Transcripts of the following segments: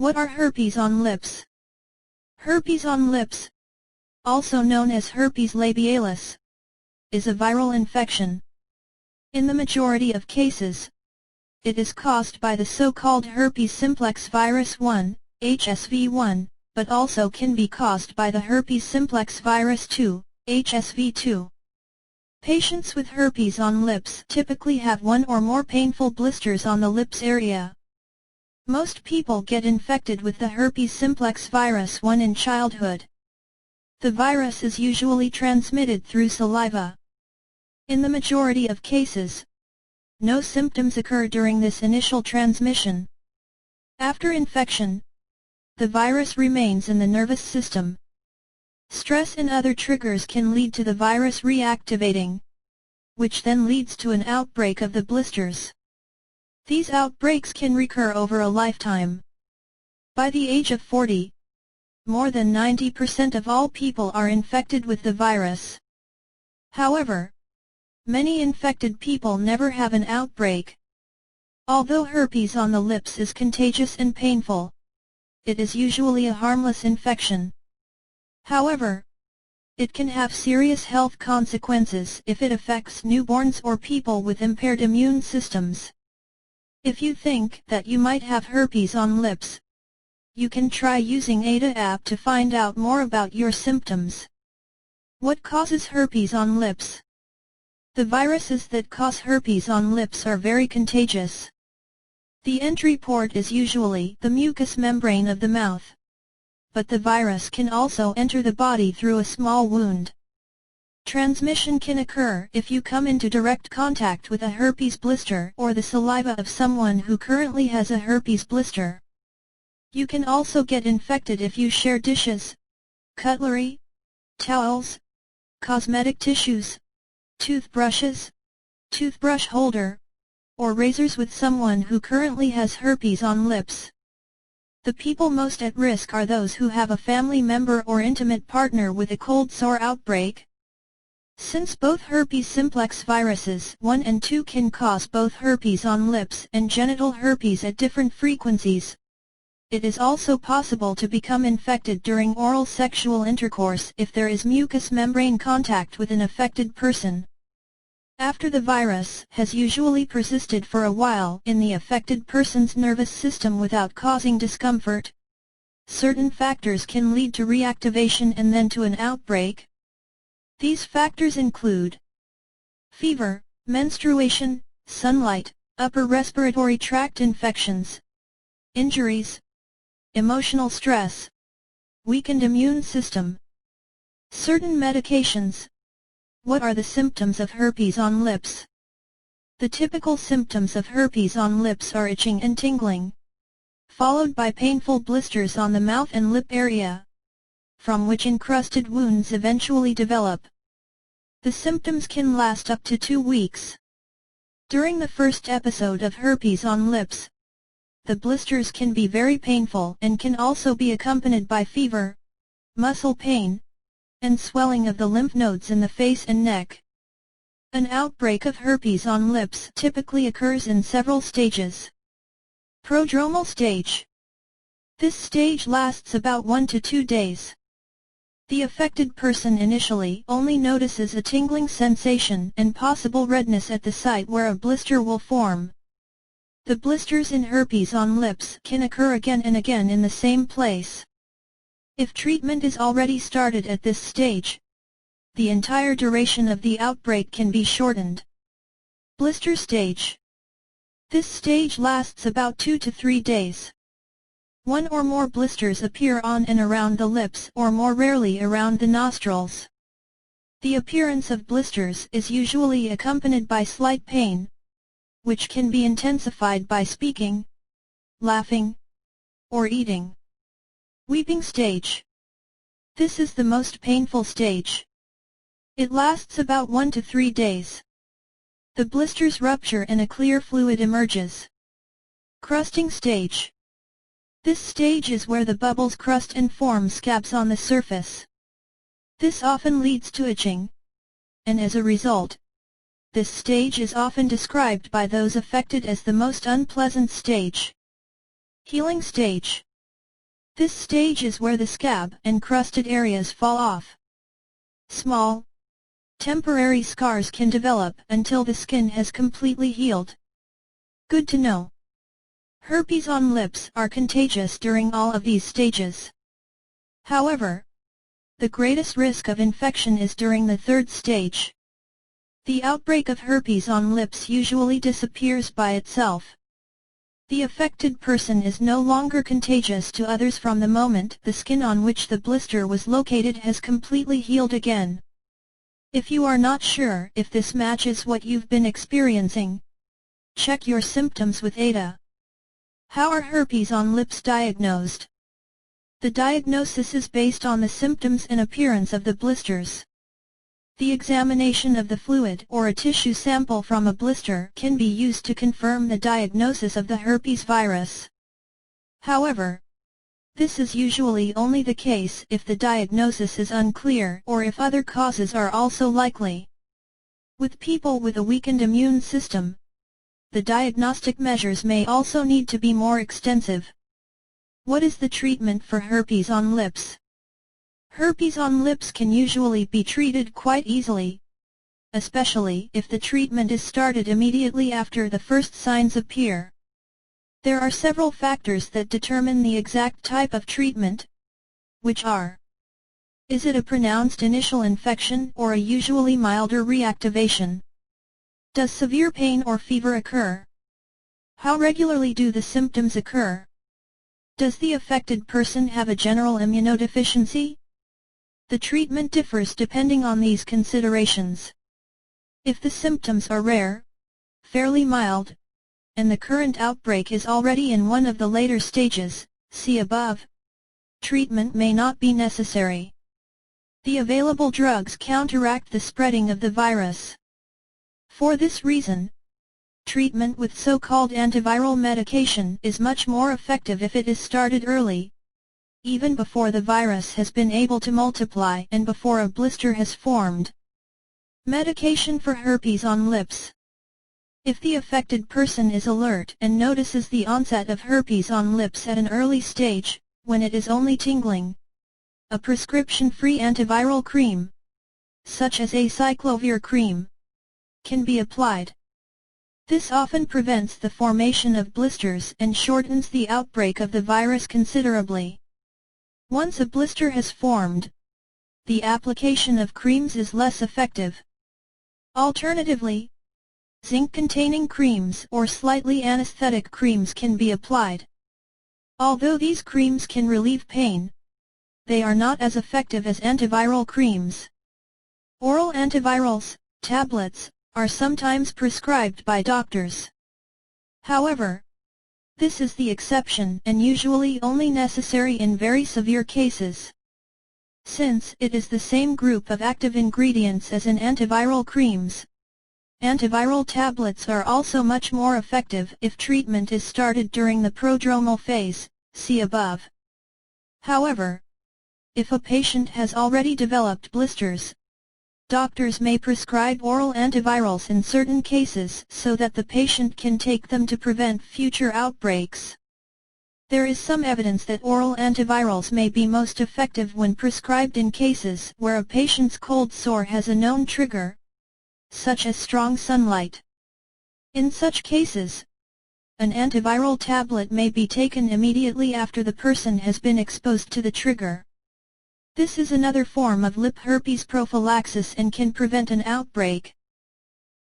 What are herpes on lips? Herpes on lips, also known as herpes labialis, is a viral infection. In the majority of cases, it is caused by the so-called herpes simplex virus 1, HSV1, but also can be caused by the herpes simplex virus 2, HSV2. Patients with herpes on lips typically have one or more painful blisters on the lips area. Most people get infected with the herpes simplex virus 1 in childhood. The virus is usually transmitted through saliva. In the majority of cases, no symptoms occur during this initial transmission. After infection, the virus remains in the nervous system. Stress and other triggers can lead to the virus reactivating, which then leads to an outbreak of the blisters. These outbreaks can recur over a lifetime. By the age of 40, more than 90% of all people are infected with the virus. However, many infected people never have an outbreak. Although herpes on the lips is contagious and painful, it is usually a harmless infection. However, it can have serious health consequences if it affects newborns or people with impaired immune systems. If you think that you might have herpes on lips, you can try using Ada app to find out more about your symptoms. What causes herpes on lips? The viruses that cause herpes on lips are very contagious. The entry port is usually the mucous membrane of the mouth. But the virus can also enter the body through a small wound. Transmission can occur if you come into direct contact with a herpes blister or the saliva of someone who currently has a herpes blister. You can also get infected if you share dishes, cutlery, towels, cosmetic tissues, toothbrushes, toothbrush holder, or razors with someone who currently has herpes on lips. The people most at risk are those who have a family member or intimate partner with a cold sore outbreak. Since both herpes simplex viruses 1 and 2 can cause both herpes on lips and genital herpes at different frequencies, it is also possible to become infected during oral sexual intercourse if there is mucous membrane contact with an affected person. After the virus has usually persisted for a while in the affected person's nervous system without causing discomfort, certain factors can lead to reactivation and then to an outbreak. These factors include fever, menstruation, sunlight, upper respiratory tract infections, injuries, emotional stress, weakened immune system, certain medications. What are the symptoms of herpes on lips? The typical symptoms of herpes on lips are itching and tingling, followed by painful blisters on the mouth and lip area, from which encrusted wounds eventually develop. The symptoms can last up to 2 weeks. During the first episode of herpes on lips, the blisters can be very painful and can also be accompanied by fever, muscle pain, and swelling of the lymph nodes in the face and neck. An outbreak of herpes on lips typically occurs in several stages. Prodromal stage. This stage lasts about 1 to 2 days. The affected person initially only notices a tingling sensation and possible redness at the site where a blister will form. The blisters in herpes on lips can occur again and again in the same place. If treatment is already started at this stage, the entire duration of the outbreak can be shortened. Blister stage. This stage lasts about 2 to 3 days. 1 or more blisters appear on and around the lips or more rarely around the nostrils. The appearance of blisters is usually accompanied by slight pain, which can be intensified by speaking, laughing, or eating. Weeping stage. This is the most painful stage. It lasts about 1 to 3 days. The blisters rupture and a clear fluid emerges. Crusting stage. This stage is where the bubbles crust and form scabs on the surface. This often leads to itching, and as a result, this stage is often described by those affected as the most unpleasant stage. Healing stage. This stage is where the scab and crusted areas fall off. Small, temporary scars can develop until the skin has completely healed. Good to know. Herpes on lips are contagious during all of these stages. However, the greatest risk of infection is during the third stage. The outbreak of herpes on lips usually disappears by itself. The affected person is no longer contagious to others from the moment the skin on which the blister was located has completely healed again. If you are not sure if this matches what you've been experiencing, check your symptoms with ADA. How are herpes on lips diagnosed? The diagnosis is based on the symptoms and appearance of the blisters. The examination of the fluid or a tissue sample from a blister can be used to confirm the diagnosis of the herpes virus. However, this is usually only the case if the diagnosis is unclear or if other causes are also likely. With people with a weakened immune system, the diagnostic measures may also need to be more extensive. What is the treatment for herpes on lips? Herpes on lips can usually be treated quite easily, especially if the treatment is started immediately after the first signs appear. There are several factors that determine the exact type of treatment, which are: is it a pronounced initial infection or a usually milder reactivation? Does severe pain or fever occur? How regularly do the symptoms occur? Does the affected person have a general immunodeficiency? The treatment differs depending on these considerations. If the symptoms are rare, fairly mild, and the current outbreak is already in one of the later stages, see above, treatment may not be necessary. The available drugs counteract the spreading of the virus. For this reason, treatment with so-called antiviral medication is much more effective if it is started early, even before the virus has been able to multiply and before a blister has formed. Medication for herpes on lips. If the affected person is alert and notices the onset of herpes on lips at an early stage, when it is only tingling, a prescription-free antiviral cream, such as acyclovir cream, can be applied. This often prevents the formation of blisters and shortens the outbreak of the virus considerably. Once a blister has formed, the application of creams is less effective. Alternatively, zinc-containing creams or slightly anesthetic creams can be applied. Although these creams can relieve pain, they are not as effective as antiviral creams. Oral antivirals, tablets, are sometimes prescribed by doctors. However, this is the exception and usually only necessary in very severe cases. Since it is the same group of active ingredients as in antiviral creams, antiviral tablets are also much more effective if treatment is started during the prodromal phase, see above. However, if a patient has already developed blisters, doctors may prescribe oral antivirals in certain cases so that the patient can take them to prevent future outbreaks. There is some evidence that oral antivirals may be most effective when prescribed in cases where a patient's cold sore has a known trigger, such as strong sunlight. In such cases, an antiviral tablet may be taken immediately after the person has been exposed to the trigger. This is another form of lip herpes prophylaxis and can prevent an outbreak.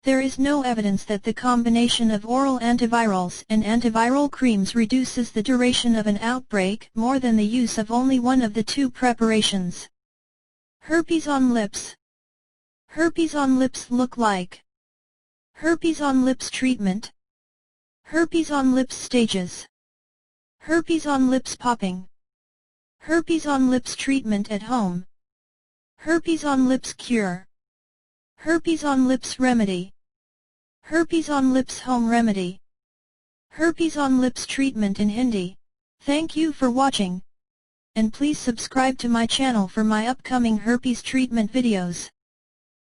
There is no evidence that the combination of oral antivirals and antiviral creams reduces the duration of an outbreak more than the use of only one of the two preparations. Herpes on lips. Herpes on lips look like. Herpes on lips treatment. Herpes on lips stages. Herpes on lips popping. Herpes on lips treatment at home. Herpes on lips cure. Herpes on lips remedy. Herpes on lips home remedy. Herpes on lips treatment in Hindi. Thank you for watching. And please subscribe to my channel for my upcoming herpes treatment videos.